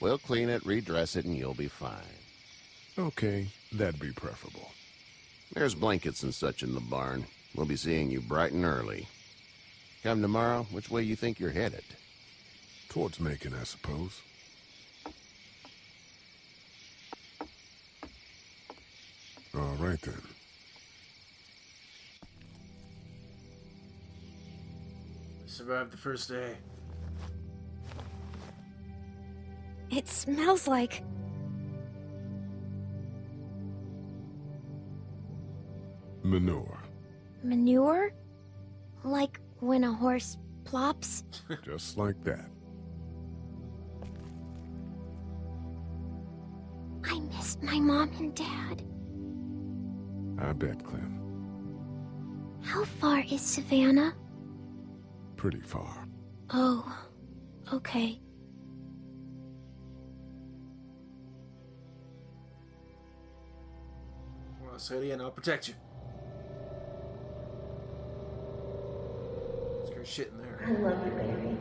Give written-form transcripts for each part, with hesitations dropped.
We'll clean it, redress it, and you'll be fine. Okay, that'd be preferable. There's blankets and such in the barn. We'll be seeing you bright and early. Come tomorrow, which way you think you're headed? Towards Macon, I suppose. All right, then. Survived the first day. It smells like... Manure. manure? Like when a horse plops? Just like that. I missed my mom and dad. I bet, Clem. How far is Savannah? Pretty far. Oh, okay. Well, say it again, I'll protect you. Screw shit in there. I love you, baby.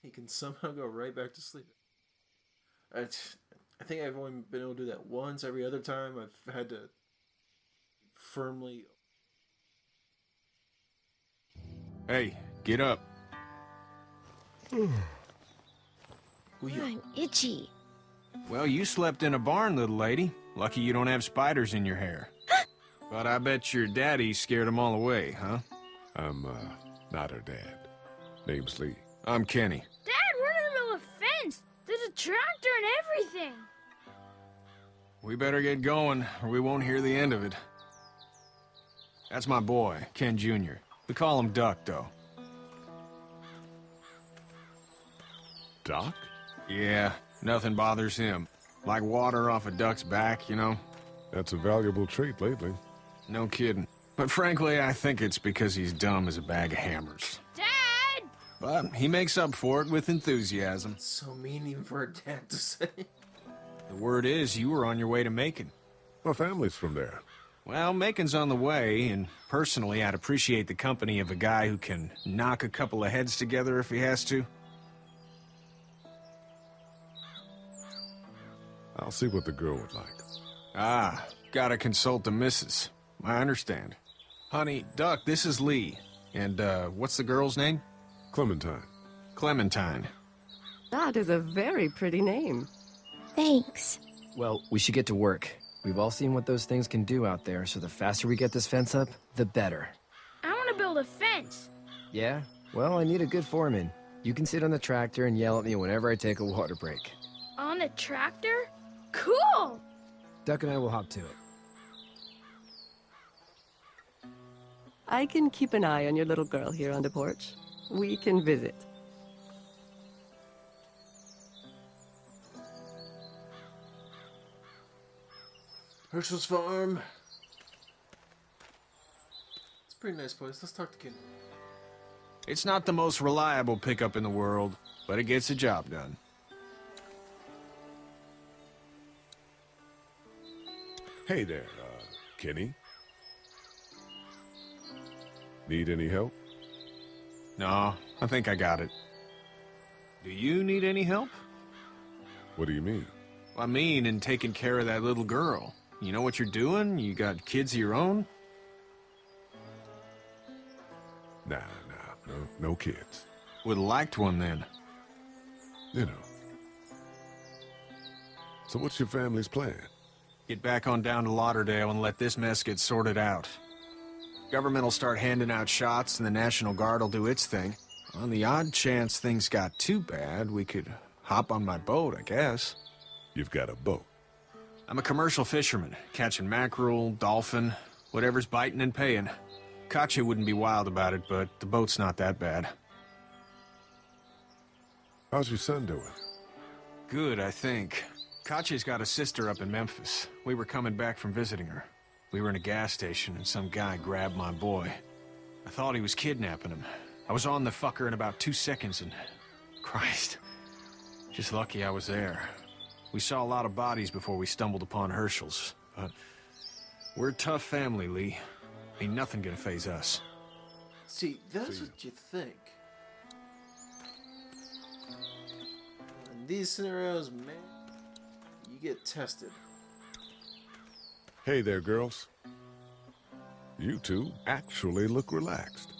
He can somehow go right back to sleep. I think I've only been able to do that once. Every other time I've had to firmly... Hey, get up. Who you? I'm itchy. Well, you slept in a barn, little lady. Lucky you don't have spiders in your hair. But I bet your daddy scared them all away, huh? I'm, not her dad. Name's Lee. I'm Kenny. Dad, we're in the middle of a fence. There's a tractor and everything. We better get going, or we won't hear the end of it. That's my boy, Ken Jr. We call him Duck, though. Doc? Yeah, nothing bothers him. Like water off a duck's back, you know? That's a valuable trait lately. No kidding. But frankly, I think it's because he's dumb as a bag of hammers. Dad! But he makes up for it with enthusiasm. So mean even for a dad to say. The word is you were on your way to Macon. My family's from there. Well, Macon's on the way, and personally, I'd appreciate the company of a guy who can knock a couple of heads together if he has to. I'll see what the girl would like. Ah, gotta consult the missus. I understand. Honey, Duck, this is Lee. And, what's the girl's name? Clementine. Clementine. That is a very pretty name. Thanks. Well, we should get to work. We've all seen what those things can do out there, so the faster we get this fence up, the better. I want to build a fence. Yeah? Well, I need a good foreman. You can sit on the tractor and yell at me whenever I take a water break. On the tractor? Cool! Duck and I will hop to it. I can keep an eye on your little girl here on the porch. We can visit. Herschel's farm. It's a pretty nice place. Let's talk to Ken. It's not the most reliable pickup in the world, but it gets the job done. Hey there, Kenny. Need any help? No, I think I got it. Do you need any help? What do you mean? I mean, in taking care of that little girl. You know what you're doing? You got kids of your own? Nah, no kids. Would've liked one then. You know. So what's your family's plan? Get back on down to Lauderdale and let this mess get sorted out. Government will start handing out shots and the National Guard will do its thing. On the odd chance things got too bad, we could hop on my boat, I guess. You've got a boat. I'm a commercial fisherman, catching mackerel, dolphin, whatever's biting and paying. Katya wouldn't be wild about it, but the boat's not that bad. How's your son doing? Good, I think. Katya's got a sister up in Memphis. We were coming back from visiting her. We were in a gas station and some guy grabbed my boy. I thought he was kidnapping him. I was on the fucker in about 2 seconds and... Christ. Just lucky I was there. We saw a lot of bodies before we stumbled upon Herschel's, but We're a tough family, Lee. Ain't nothing gonna phase us. See, that's what you think. In these scenarios, man, you get tested. Hey there, girls. You two actually look relaxed.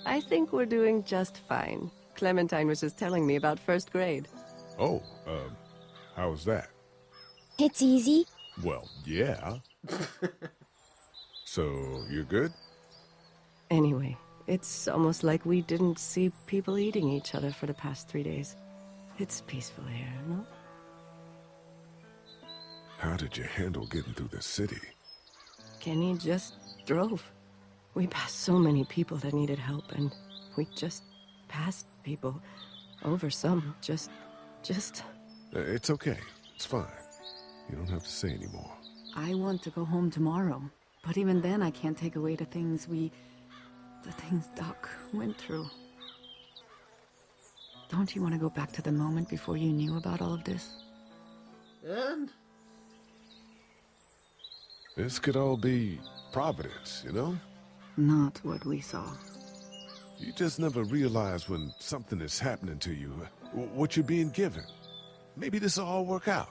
I think we're doing just fine. Clementine was just telling me about first grade. Oh, how was that? It's easy. Well, yeah. So, you're good? Anyway, it's almost like we didn't see people eating each other for the past 3 days. It's peaceful here, no? How did you handle getting through the city? Kenny just drove. We passed so many people that needed help, and we just passed people. Over some, just... It's okay. It's fine. You don't have to say anymore. I want to go home tomorrow. But even then, I can't take away the things Doc went through. Don't you want to go back to the moment before you knew about all of this? And This could all be Providence, you know? Not what we saw. You just never realize when something is happening to you, what you're being given. Maybe this will all work out.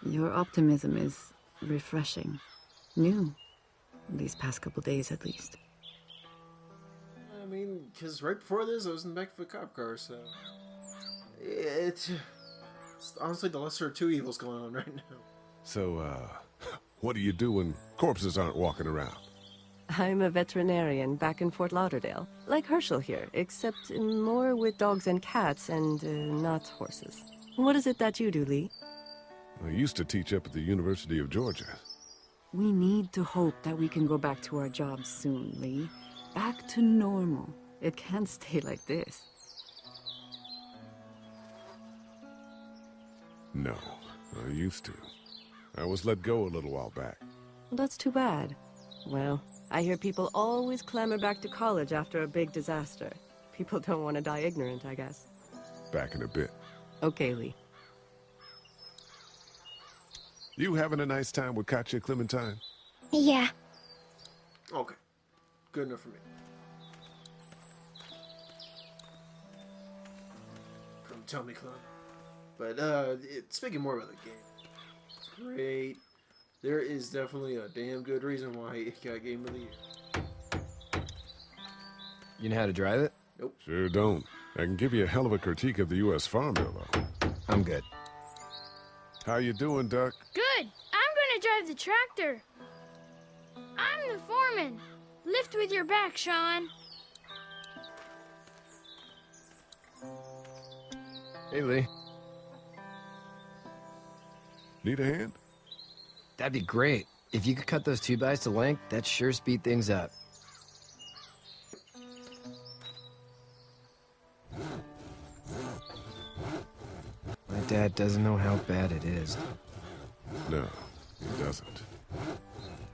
Your optimism is refreshing. New. These past couple days, at least. I mean, because right before this, I was in the back of a cop car, so it's honestly the lesser of two evils going on right now. So, what do you do when corpses aren't walking around? I'm a veterinarian back in Fort Lauderdale. Like Herschel here, except more with dogs and cats and not horses. What is it that you do, Lee? I used to teach up at the University of Georgia. We need to hope that we can go back to our jobs soon, Lee. Back to normal. It can't stay like this. No, I used to. I was let go a little while back. Well, that's too bad. Well, I hear people always clamor back to college after a big disaster. People don't want to die ignorant, I guess. Back in a bit. Okay, Lee. You having a nice time with Katya, Clementine? Yeah. Okay, good enough for me. Come tell me, Clone. But speaking more about the game, it's great. There is definitely a damn good reason why it got Game of the Year. You know how to drive it? Nope. Sure don't. I can give you a hell of a critique of the U.S. Farm Bill, though. I'm good. How you doing, Duck? Good. I'm gonna drive the tractor. I'm the foreman. Lift with your back, Sean. Hey, Lee. Need a hand? That'd be great. If you could cut those 2x to length, that'd sure speed things up. My dad doesn't know how bad it is. No, he doesn't.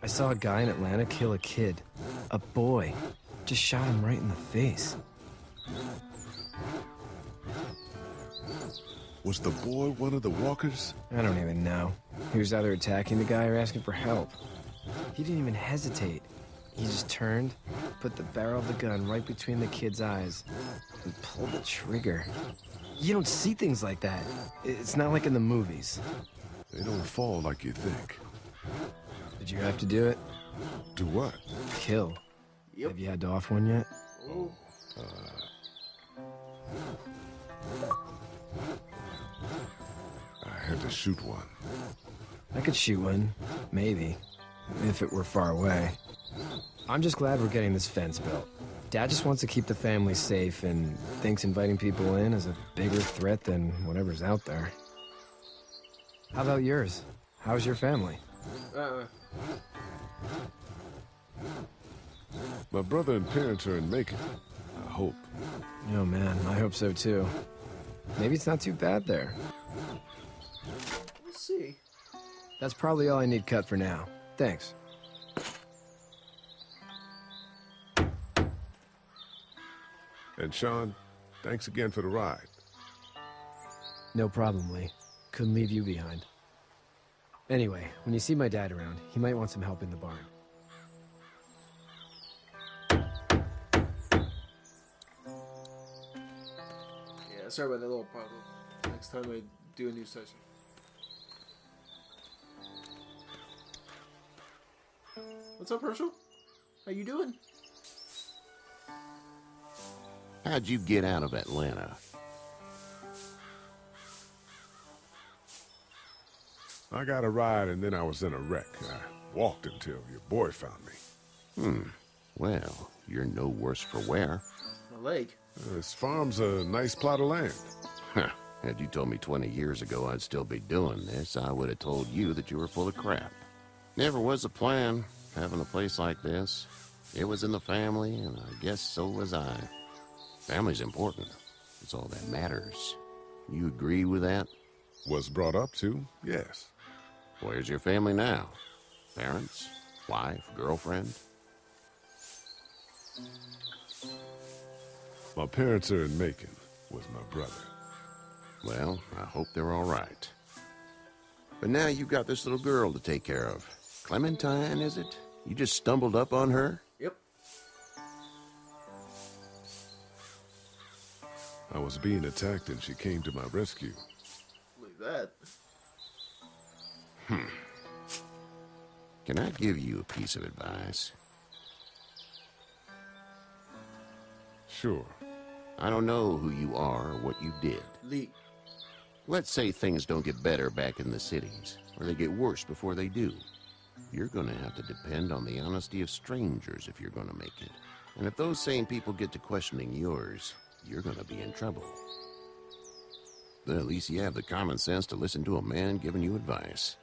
I saw a guy in Atlanta kill a kid. A boy. Just shot him right in the face. Was the boy one of the walkers? I don't even know. He was either attacking the guy or asking for help. He didn't even hesitate. He just turned, put the barrel of the gun right between the kid's eyes, and pulled the trigger. You don't see things like that. It's not like in the movies. They don't fall like you think. Did you have to do it? Do what? Kill. Yep. Have you had to off one yet? Oh. I had to shoot one. I could shoot one. Maybe. If it were far away. I'm just glad we're getting this fence built. Dad just wants to keep the family safe and thinks inviting people in is a bigger threat than whatever's out there. How about yours? How's your family? My brother and parents are in Macon. I hope. Oh man, I hope so too. Maybe it's not too bad there. We'll see. That's probably all I need cut for now. Thanks. And Sean, thanks again for the ride. No problem, Lee. Couldn't leave you behind. Anyway, when you see my dad around, he might want some help in the barn. sorry about that little problem. Next time I do a new session. What's up, Herschel? How you doing? How'd you get out of Atlanta? I got a ride and then I was in a wreck. I walked until your boy found me. Well, you're no worse for wear. My leg. This farm's a nice plot of land. Huh. Had you told me 20 years ago I'd still be doing this, I would have told you that you were full of crap. Never was a plan, having a place like this. It was in the family, and I guess so was I. Family's important. It's all that matters. You agree with that? Was brought up to, yes. Where's your family now? Parents? Wife? Girlfriend? My parents are in Macon with my brother. Well, I hope they're all right. But now you've got this little girl to take care of. Clementine, is it? You just stumbled up on her? Yep. I was being attacked and she came to my rescue. Believe that. Can I give you a piece of advice? Sure. I don't know who you are or what you did. Lee. Let's say things don't get better back in the cities, or they get worse before they do. You're gonna have to depend on the honesty of strangers if you're gonna make it. And if those same people get to questioning yours, you're gonna be in trouble. But at least you have the common sense to listen to a man giving you advice.